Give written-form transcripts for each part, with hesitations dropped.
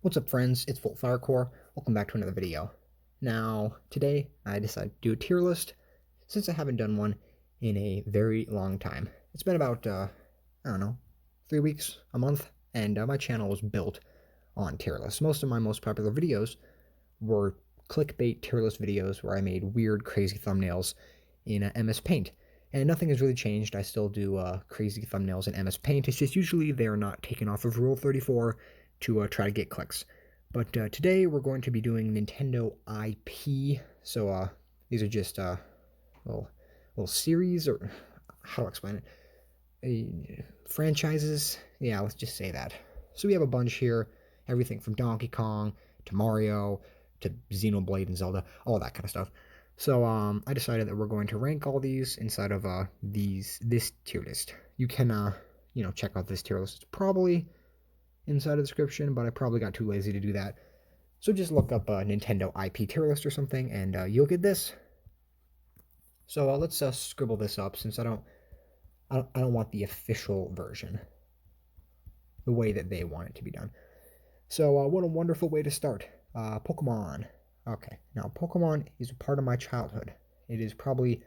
What's up, friends? It's Volt Firecore. Welcome back to another video. Now, today I decided to do a tier list since I haven't done one in a very long time. It's been about, I don't know, 3 weeks, a month, and my channel was built on tier lists. Most of my most popular videos were clickbait tier list videos where I made weird, crazy thumbnails in MS Paint. And nothing has really changed. I still do crazy thumbnails in MS Paint. It's just usually they're not taken off of Rule 34 to try to get clicks. But today we're going to be doing Nintendo IP. So these are just little series, or how do I explain it? Franchises. Yeah, let's just say that. So we have a bunch here. Everything from Donkey Kong to Mario to Xenoblade and Zelda, all that kind of stuff. So I decided that we're going to rank all these inside of this tier list. You can check out this tier list. It's probably inside of the description, but I probably got too lazy to do that. So just look up a Nintendo IP tier list or something, and you'll get this. So let's scribble this up since I don't want the official version, the way that they want it to be done. So what a wonderful way to start. Pokemon. Okay, now Pokemon is a part of my childhood. It is probably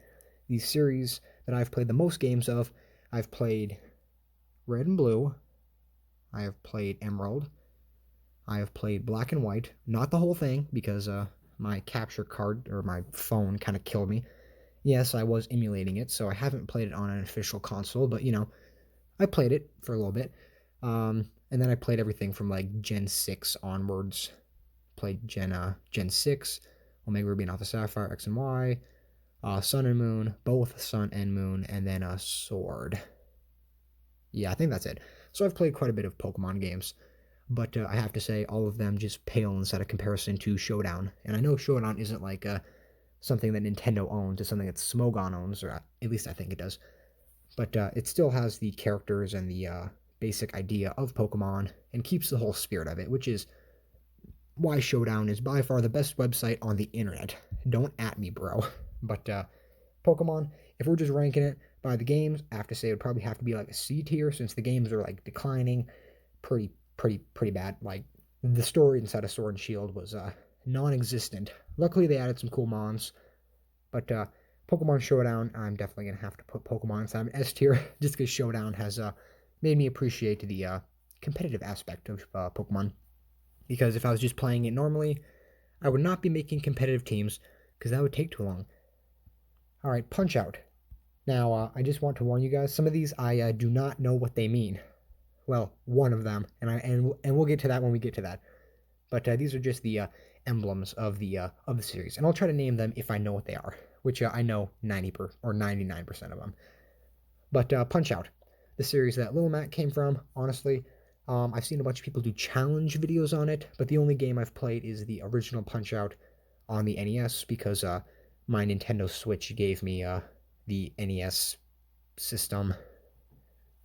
the series that I've played the most games of. I've played Red and Blue. I have played Emerald. I have played Black and White. Not the whole thing, because my capture card, or my phone, kind of killed me. Yes, I was emulating it, so I haven't played it on an official console, but, I played it for a little bit. And then I played everything from, like, Gen 6 onwards. Played Gen 6, Omega Ruby and Alpha Sapphire, X and Y, Sun and Moon, both Sun and Moon, and then Sword. Yeah, I think that's it. So I've played quite a bit of Pokemon games, but I have to say all of them just pale inside of comparison to Showdown. And I know Showdown isn't like something that Nintendo owns, it's something that Smogon owns, or at least I think it does. But it still has the characters and the basic idea of Pokemon, and keeps the whole spirit of it, which is why Showdown is by far the best website on the internet. Don't at me, bro. But Pokemon, if we're just ranking it by the games, I have to say it would probably have to be like a C tier, since the games are like declining pretty bad. Like, the story inside of Sword and Shield was non-existent. Luckily they added some cool mons, but Pokemon Showdown, I'm definitely gonna have to put Pokemon inside an S tier, just because Showdown has made me appreciate the competitive aspect of Pokemon. Because if I was just playing it normally, I would not be making competitive teams, because that would take too long. Alright, Punch Out. Now, I just want to warn you guys, some of these I do not know what they mean. Well, one of them, and we'll get to that when we get to that. But these are just the emblems of the series, and I'll try to name them if I know what they are, which I know 90% or 99% of them. But Punch Out, the series that Little Mac came from, honestly. I've seen a bunch of people do challenge videos on it, but the only game I've played is the original Punch-Out on the NES, because my Nintendo Switch gave me the NES system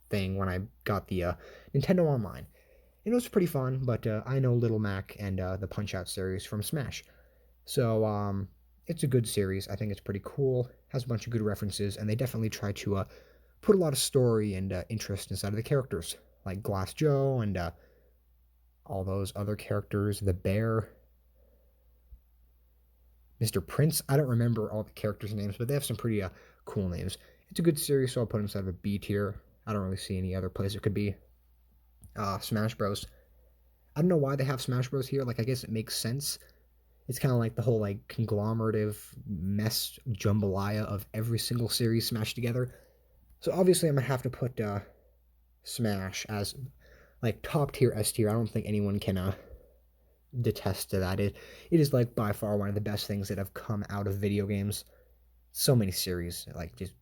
thing when I got the Nintendo Online. And it was pretty fun, but I know Little Mac and the Punch-Out series from Smash. So it's a good series. I think it's pretty cool, has a bunch of good references, and they definitely try to put a lot of story and interest inside of the characters, like Glass Joe and all those other characters, the bear, Mr. Prince. I don't remember all the characters' names, but they have some pretty cool names. It's a good series, so I'll put them inside of a B tier. I don't really see any other place it could be. Smash Bros. I don't know why they have Smash Bros here. Like, I guess it makes sense. It's kind of like the whole, like, conglomerative mess jambalaya of every single series smashed together. So obviously I'm going to have to put Smash as like top tier, S tier. I don't think anyone can detest to that. It is like by far one of the best things that have come out of video games. So many series, like, just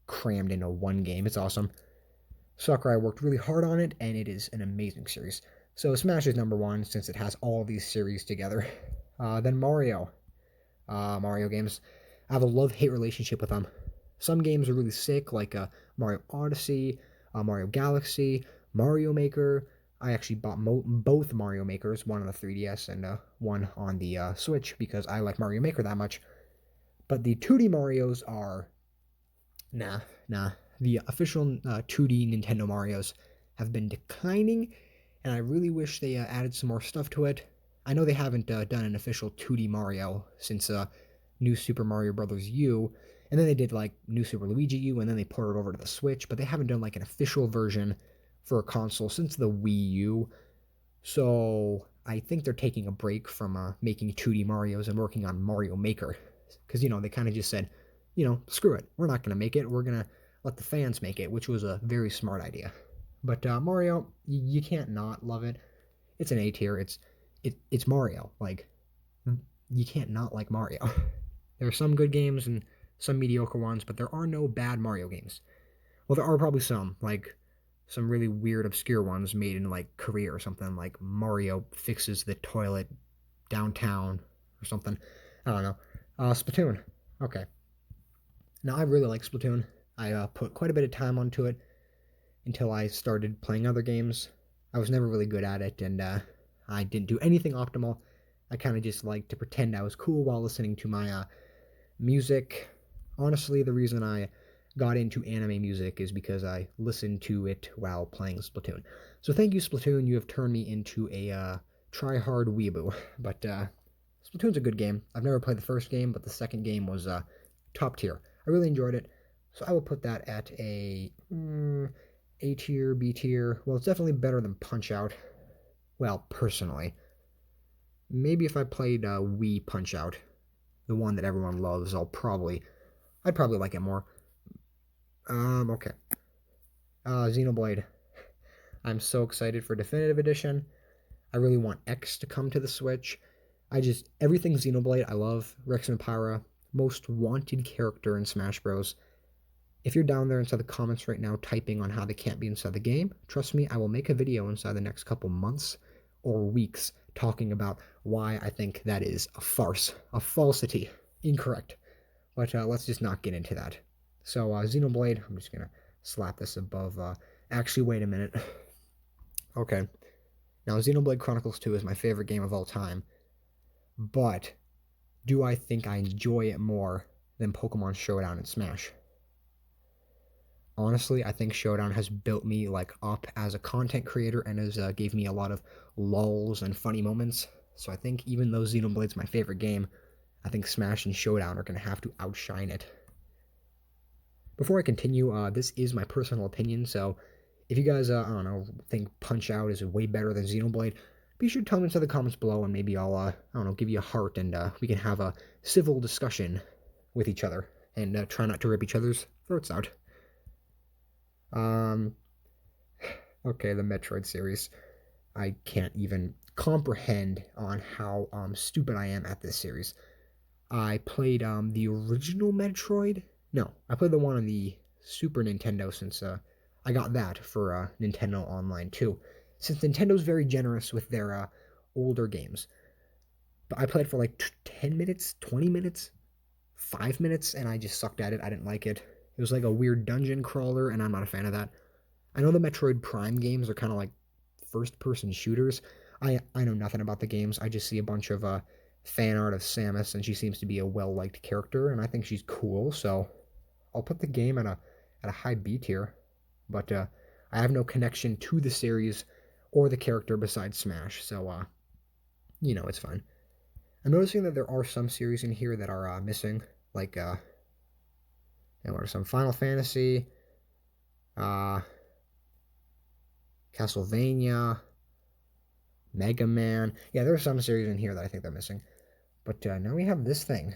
crammed into one game. It's awesome. Sakurai worked really hard on it, and it is an amazing series. So Smash is number one, since it has all these series together. Then Mario. Mario games, I have a love-hate relationship with them. Some games are really sick, like Mario Odyssey, Mario Galaxy, Mario Maker. I actually bought both Mario Makers, one on the 3DS and one on the Switch, because I like Mario Maker that much. But the 2D Marios are... Nah. The official 2D Nintendo Marios have been declining, and I really wish they added some more stuff to it. I know they haven't done an official 2D Mario since New Super Mario Bros. U, and then they did like New Super Luigi U, and then they ported it over to the Switch, but they haven't done like an official version for a console since the Wii U. So I think they're taking a break from making 2D Marios and working on Mario Maker. Because, they kind of just said, screw it. We're not going to make it. We're going to let the fans make it, which was a very smart idea. But Mario, you can't not love it. It's an A tier. It's Mario. Like, you can't not like Mario. There are some good games and some mediocre ones, but there are no bad Mario games. Well, there are probably some, like some really weird, obscure ones made in like Korea or something, like Mario fixes the toilet downtown or something. I don't know. Splatoon. Okay. Now, I really like Splatoon. I put quite a bit of time onto it until I started playing other games. I was never really good at it, and I didn't do anything optimal. I kind of just liked to pretend I was cool while listening to my music. Honestly, the reason I got into anime music is because I listened to it while playing Splatoon. So thank you, Splatoon. You have turned me into a try-hard weeaboo. But Splatoon's a good game. I've never played the first game, but the second game was top tier. I really enjoyed it. So I will put that at A tier, B tier. Well, it's definitely better than Punch-Out. Well, personally. Maybe if I played Wii Punch-Out, the one that everyone loves, I'd probably like it more. Okay. Xenoblade. I'm so excited for Definitive Edition. I really want X to come to the Switch. Everything Xenoblade, I love. Rex and Pyra, most wanted character in Smash Bros. If you're down there inside the comments right now typing on how they can't be inside the game, trust me, I will make a video inside the next couple months or weeks talking about why I think that is a farce, a falsity, incorrect. But let's just not get into that. So Xenoblade, I'm just going to slap this above. Actually, wait a minute. Okay. Now, Xenoblade Chronicles 2 is my favorite game of all time. But do I think I enjoy it more than Pokemon Showdown and Smash? Honestly, I think Showdown has built me up as a content creator and has gave me a lot of lulls and funny moments. So I think even though Xenoblade's my favorite game, I think Smash and Showdown are going to have to outshine it. Before I continue, this is my personal opinion, so if you guys, I don't know, think Punch-Out is way better than Xenoblade, be sure to tell me in the comments below, and maybe I'll, I don't know, give you a heart, and we can have a civil discussion with each other, and try not to rip each other's throats out. Okay, the Metroid series. I can't even comprehend on how stupid I am at this series. I played the original Metroid. No, I played the one on the Super Nintendo since I got that for Nintendo Online too. Since Nintendo's very generous with their older games. But I played for like 10 minutes, 20 minutes, 5 minutes, and I just sucked at it. I didn't like it. It was like a weird dungeon crawler, and I'm not a fan of that. I know the Metroid Prime games are kind of like first-person shooters. I know nothing about the games. I just see a bunch of fan art of Samus, and she seems to be a well-liked character, and I think she's cool, so I'll put the game at a high B tier. But I have no connection to the series or the character besides Smash, so it's fine. I'm noticing that there are some series in here that are missing, like what are some? Final Fantasy, Castlevania, Mega Man. Yeah, there are some series in here that I think they're missing. But now we have this thing.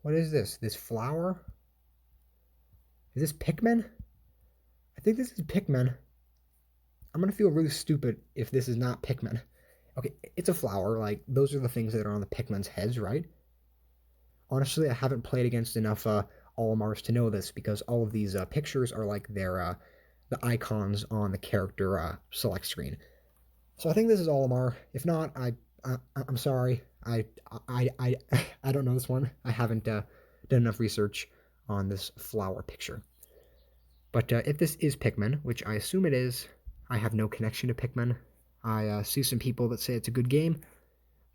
What is this? This flower? Is this Pikmin? I think this is Pikmin. I'm going to feel really stupid if this is not Pikmin. Okay, it's a flower. Like, those are the things that are on the Pikmin's heads, right? Honestly, I haven't played against enough Olimars to know this because all of these pictures are like their the icons on the character select screen. So I think this is Olimar. If not, I'm sorry. I don't know this one. I haven't done enough research on this flower picture. But if this is Pikmin, which I assume it is, I have no connection to Pikmin. I see some people that say it's a good game,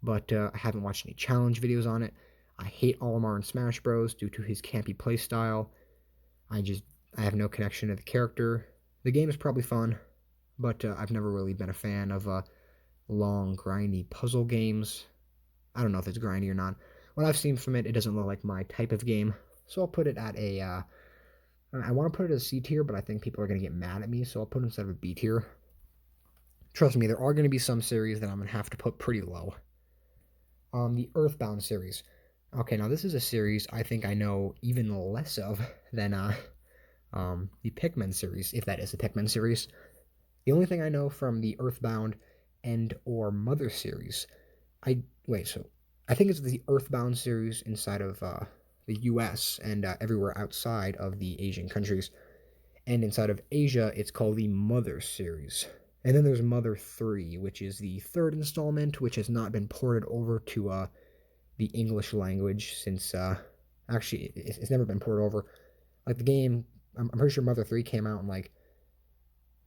but I haven't watched any challenge videos on it. I hate Olimar in Smash Bros. Due to his campy playstyle. I have no connection to the character. The game is probably fun, but I've never really been a fan of long, grindy puzzle games. I don't know if it's grindy or not. What I've seen from it, it doesn't look like my type of game, so I'll put it at a. I want to put it as C tier, but I think people are going to get mad at me, so I'll put it instead of a B tier. Trust me, there are going to be some series that I'm going to have to put pretty low. The Earthbound series. Okay, now this is a series I think I know even less of than the Pikmin series, if that is a Pikmin series. The only thing I know from the Earthbound and or Mother series, so I think it's the Earthbound series inside of the U.S. and everywhere outside of the Asian countries, and inside of Asia, it's called the Mother series. And then there's Mother 3, which is the third installment, which has not been ported over to the English language since, actually, it's never been ported over. Like, the game, I'm pretty sure Mother 3 came out in, like,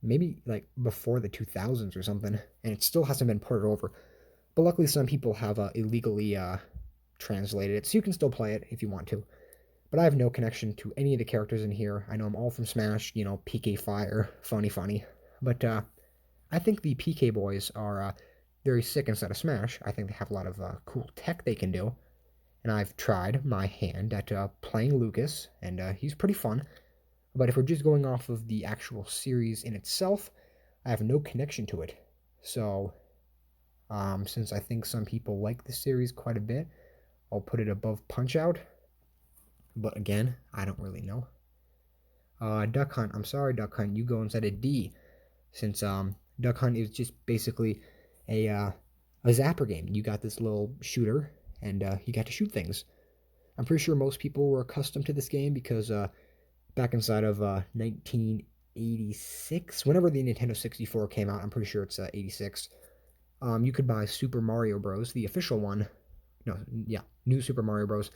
maybe, like, before the 2000s or something, and it still hasn't been ported over. But luckily, some people have illegally translated it, so you can still play it if you want to. But I have no connection to any of the characters in here. I know them all from Smash, you know, PK Fire, funny. But I think the PK boys are very sick inside of Smash. I think they have a lot of cool tech they can do. And I've tried my hand at playing Lucas, and he's pretty fun. But if we're just going off of the actual series in itself, I have no connection to it. So, since I think some people like the series quite a bit, I'll put it above Punch-Out. But again, I don't really know. Duck Hunt. I'm sorry, Duck Hunt. You go inside a D, since Duck Hunt is just basically a zapper game. You got this little shooter, and you got to shoot things. I'm pretty sure most people were accustomed to this game because back inside of 1986, whenever the Nintendo 64 came out, I'm pretty sure it's 86. You could buy Super Mario Bros., the official one. No, yeah, New Super Mario Bros.,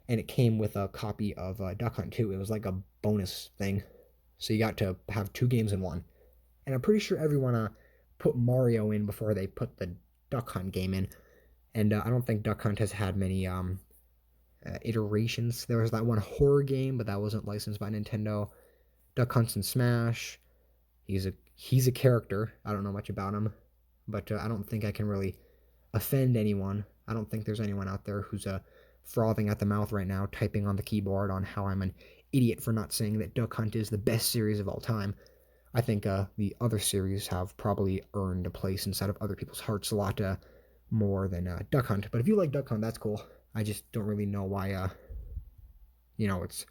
and it came with a copy of Duck Hunt 2. It was like a bonus thing. So you got to have two games in one. And I'm pretty sure everyone put Mario in before they put the Duck Hunt game in. And I don't think Duck Hunt has had many iterations. There was that one horror game, but that wasn't licensed by Nintendo. Duck Hunt's in Smash. He's a character. I don't know much about him. But I don't think I can really offend anyone. I don't think there's anyone out there who's frothing at the mouth right now, typing on the keyboard on how I'm an idiot for not saying that Duck Hunt is the best series of all time. I think the other series have probably earned a place inside of other people's hearts a lot more than Duck Hunt. But if you like Duck Hunt, that's cool. I just don't really know why, it's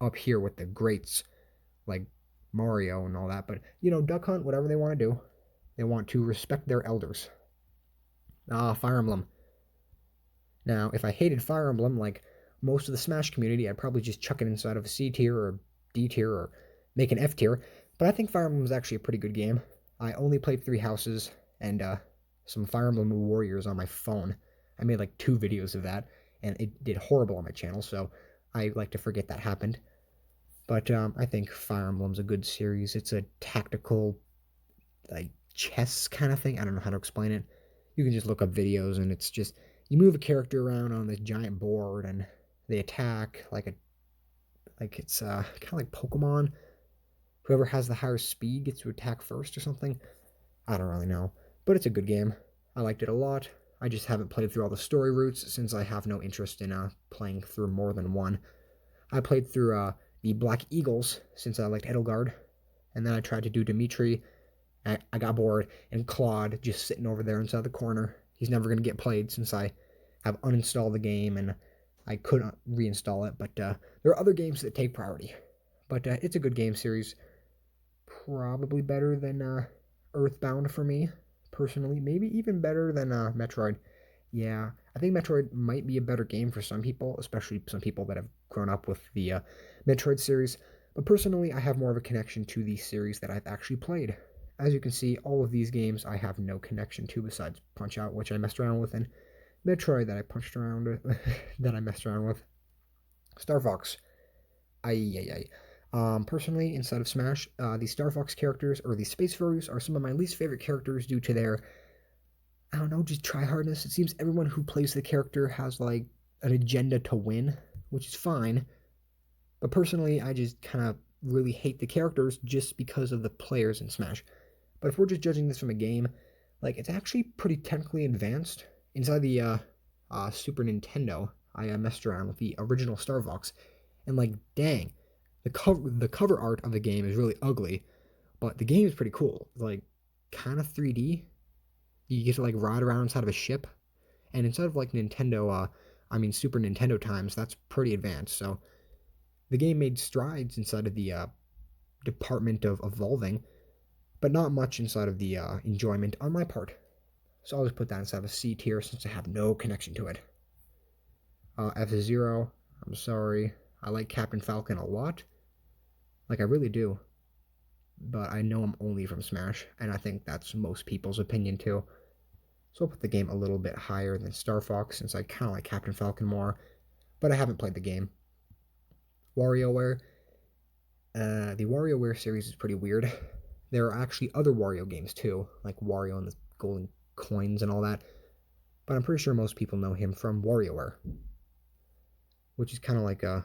up here with the greats like Mario and all that. But, Duck Hunt, whatever they want to do, they want to respect their elders. Fire Emblem. Now, if I hated Fire Emblem like most of the Smash community, I'd probably just chuck it inside of a C tier or D tier or make an F tier. But I think Fire Emblem is actually a pretty good game. I only played 3 houses and some Fire Emblem Warriors on my phone. I made like 2 videos of that, and it did horrible on my channel, so I like to forget that happened. But I think Fire Emblem's a good series. It's a tactical, like, chess kind of thing. I don't know how to explain it. You can just look up videos, and it's just, you move a character around on this giant board, and they attack like it's kind of like Pokemon. Whoever has the higher speed gets to attack first or something. I don't really know, but it's a good game. I liked it a lot. I just haven't played through all the story routes since I have no interest in playing through more than one. I played through the Black Eagles since I liked Edelgard, and then I tried to do Dimitri. I got bored, and Claude just sitting over there inside the corner. He's never going to get played since I have uninstalled the game and I couldn't reinstall it. But there are other games that take priority. But it's a good game series. Probably better than Earthbound for me, personally. Maybe even better than Metroid. Yeah, I think Metroid might be a better game for some people, especially some people that have grown up with the Metroid series. But personally, I have more of a connection to the series that I've actually played. As you can see, all of these games I have no connection to besides Punch-Out, which I messed around with, and Metroid that I punched around with, that I messed around with. Star Fox. Personally, inside of Smash, the Star Fox characters, or the Space Furries, are some of my least favorite characters due to their, I don't know, just tryhardness. It seems everyone who plays the character has, like, an agenda to win, which is fine. But personally, I just kind of really hate the characters just because of the players in Smash. But if we're just judging this from a game, like it's actually pretty technically advanced. Inside the Super Nintendo, I messed around with the original Star Fox, and like, dang, the cover art of the game is really ugly, but the game is pretty cool. It's like kind of 3D. You get to like ride around inside of a ship, and instead of like Super Nintendo times, that's pretty advanced. So the game made strides inside of the department of evolving, but not much inside of the enjoyment on my part. So I'll just put that inside of a C tier since I have no connection to it. F-Zero, I'm sorry. I like Captain Falcon a lot. Like, I really do. But I know I'm only from Smash, and I think that's most people's opinion too. So I'll put the game a little bit higher than Star Fox since I kind of like Captain Falcon more, but I haven't played the game. WarioWare. The WarioWare series is pretty weird. There are actually other Wario games too, like Wario and the Golden Coins and all that, but I'm pretty sure most people know him from WarioWare, which is kind of like I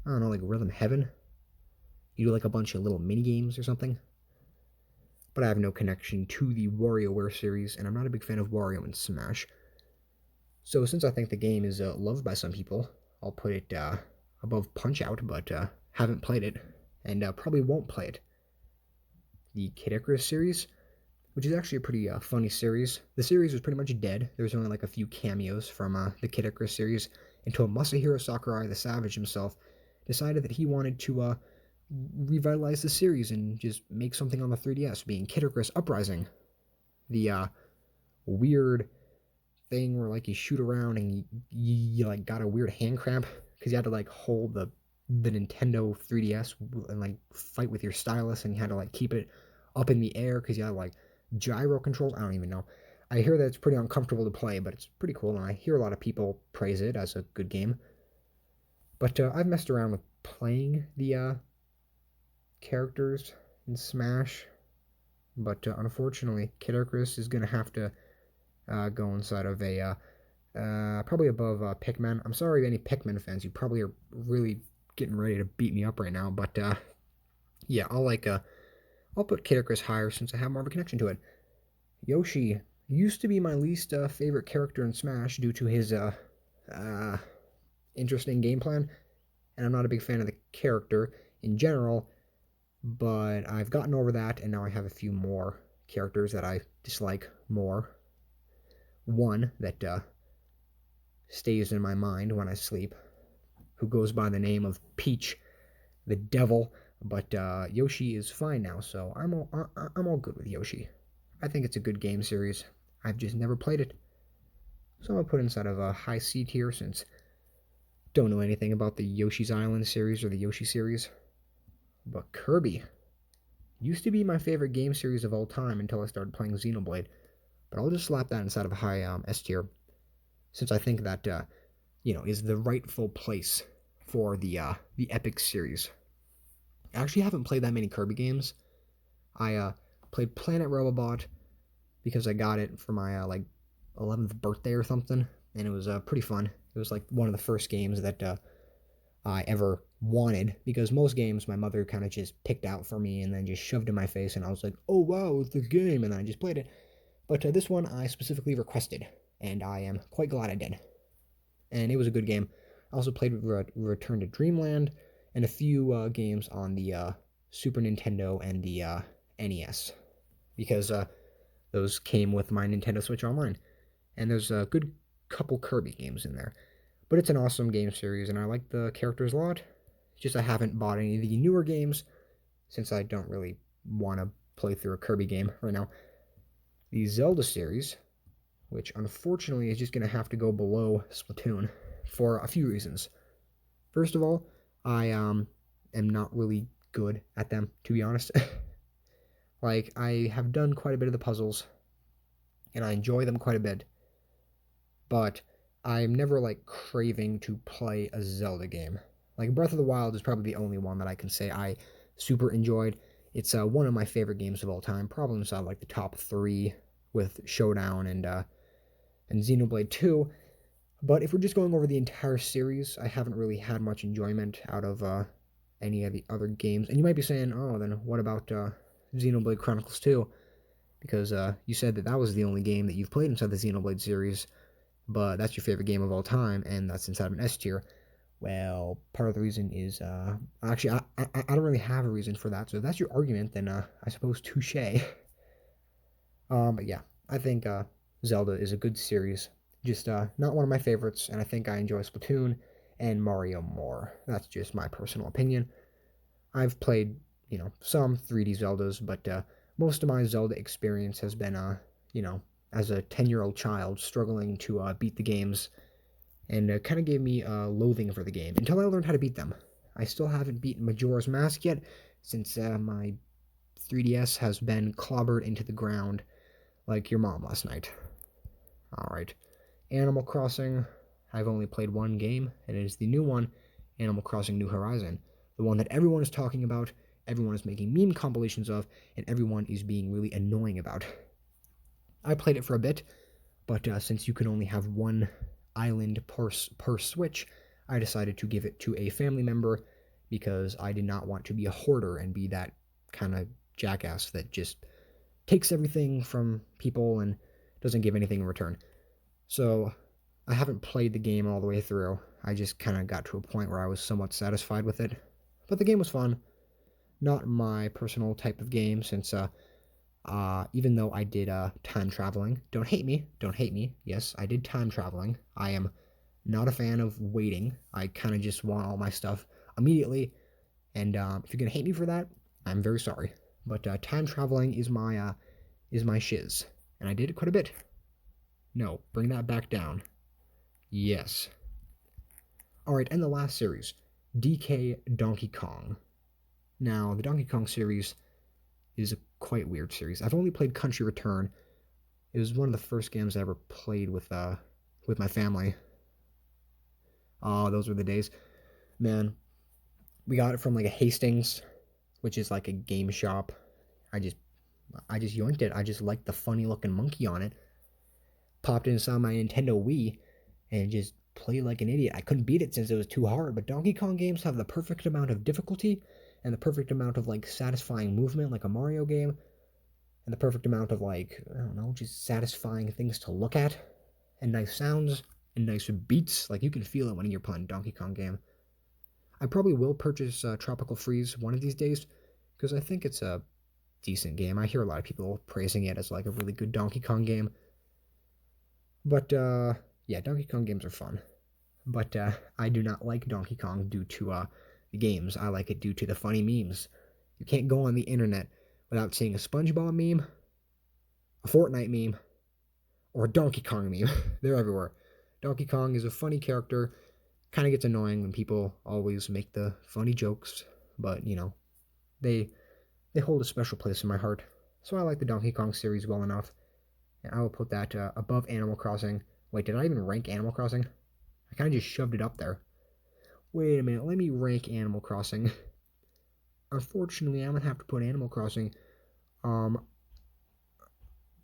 don't know, like Rhythm Heaven. You do like a bunch of little mini games or something. But I have no connection to the WarioWare series, and I'm not a big fan of Wario in Smash. So since I think the game is loved by some people, I'll put it above Punch-Out, but haven't played it, and probably won't play it. The Kid Icarus series, which is actually a pretty funny series. The series was pretty much dead. There was only like a few cameos from the Kid Icarus series until Masahiro Sakurai, the Savage himself, decided that he wanted to revitalize the series and just make something on the 3DS, being Icarus Uprising. The weird thing where like you shoot around and you like got a weird hand cramp because you had to like hold the Nintendo 3DS and like fight with your stylus, and you had to like keep it up in the air because you had like gyro controls. I don't even know. I hear that it's pretty uncomfortable to play, but it's pretty cool, and I hear a lot of people praise it as a good game. But I've messed around with playing the characters in Smash, but unfortunately, Kid Icarus is gonna have to go inside of a probably above Pikmin. I'm sorry, any Pikmin fans, you probably are really getting ready to beat me up right now, but yeah, I'll put Kid Icarus higher since I have more of a connection to it. Yoshi used to be my least favorite character in Smash due to his interesting game plan, and I'm not a big fan of the character in general, but I've gotten over that, and now I have a few more characters that I dislike more. One that stays in my mind when I sleep, who goes by the name of Peach, the Devil, but Yoshi is fine now, so I'm all good with Yoshi. I think it's a good game series. I've just never played it, so I'm gonna put it inside of a high C tier since don't know anything about the Yoshis Island series or the Yoshi series. But Kirby used to be my favorite game series of all time until I started playing Xenoblade. But I'll just slap that inside of a high S tier, since I think that is the rightful place for the Epic series. I actually haven't played that many Kirby games. I played Planet Robobot because I got it for my 11th birthday or something, and it was pretty fun. It was like one of the first games that I ever wanted, because most games my mother kind of just picked out for me and then just shoved in my face, and I was like, oh wow, it's the game, and then I just played it. But this one I specifically requested, and I am quite glad I did. And it was a good game. I also played Return to Dreamland and a few games on the Super Nintendo and the NES, because those came with my Nintendo Switch Online. And there's a good couple Kirby games in there. But it's an awesome game series, and I like the characters a lot. It's just I haven't bought any of the newer games, since I don't really want to play through a Kirby game right now. The Zelda series, which unfortunately is just going to have to go below Splatoon for a few reasons. First of all, I am not really good at them, to be honest. Like, I have done quite a bit of the puzzles, and I enjoy them quite a bit, but I'm never like craving to play a Zelda game. Like, Breath of the Wild is probably the only one that I can say I super enjoyed. It's one of my favorite games of all time, probably inside like the top 3 with Showdown and Xenoblade 2. But if we're just going over the entire series, I haven't really had much enjoyment out of any of the other games. And you might be saying, oh, then what about Xenoblade Chronicles 2, because you said that that was the only game that you've played inside the Xenoblade series, but that's your favorite game of all time, and that's inside of an S tier. Well, part of the reason is, actually, I don't really have a reason for that, so if that's your argument, then I suppose touche. But yeah, I think Zelda is a good series, just not one of my favorites, and I think I enjoy Splatoon and Mario more. That's just my personal opinion. I've played, some 3D Zeldas, but most of my Zelda experience has been, as a 10-year-old child struggling to beat the games, and kind of gave me a loathing for the game until I learned how to beat them. I still haven't beaten Majora's Mask yet, since my 3DS has been clobbered into the ground like your mom last night. Alright, Animal Crossing, I've only played one game, and it is the new one, Animal Crossing New Horizon. The one that everyone is talking about, everyone is making meme compilations of, and everyone is being really annoying about. I played it for a bit, but since you can only have one island per Switch, I decided to give it to a family member because I did not want to be a hoarder and be that kind of jackass that just takes everything from people and doesn't give anything in return. So I haven't played the game all the way through. I just kind of got to a point where I was somewhat satisfied with it. But the game was fun. Not my personal type of game, since even though I did time traveling. Don't hate me. Yes, I did time traveling. I am not a fan of waiting. I kind of just want all my stuff immediately. And if you're going to hate me for that, I'm very sorry. But time traveling is my shiz. And I did it quite a bit. No, bring that back down. Yes. Alright, and the last series, DK Donkey Kong. Now, the Donkey Kong series is a quite weird series. I've only played Country Return. It was one of the first games I ever played with my family. Oh, those were the days. Man, we got it from like a Hastings, which is like a game shop. I just yoinked it. I just liked the funny looking monkey on it. Popped inside my Nintendo Wii and just played like an idiot. I couldn't beat it since it was too hard, but Donkey Kong games have the perfect amount of difficulty and the perfect amount of like satisfying movement like a Mario game, and the perfect amount of like, I don't know, just satisfying things to look at, and nice sounds and nice beats. Like you can feel it when you're playing a Donkey Kong game. I probably will purchase Tropical Freeze one of these days because I think it's a decent game. I hear a lot of people praising it as like a really good Donkey Kong game. But yeah, Donkey Kong games are fun. But I do not like Donkey Kong due to the games. I like it due to the funny memes. You can't go on the internet without seeing a SpongeBob meme, a Fortnite meme, or a Donkey Kong meme. They're everywhere. Donkey Kong is a funny character. Kind of gets annoying when people always make the funny jokes, but they hold a special place in my heart. So I like the Donkey Kong series well enough, and I will put that above Animal Crossing. Wait, did I even rank Animal Crossing? I kind of just shoved it up there. Wait a minute, let me rank Animal Crossing. Unfortunately, I'm going to have to put Animal Crossing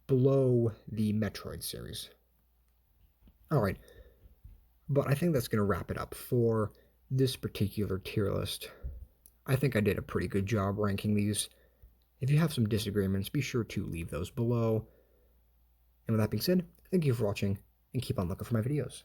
below the Metroid series. Alright, but I think that's going to wrap it up for this particular tier list. I think I did a pretty good job ranking these. If you have some disagreements, be sure to leave those below. And with that being said, thank you for watching, and keep on looking for my videos.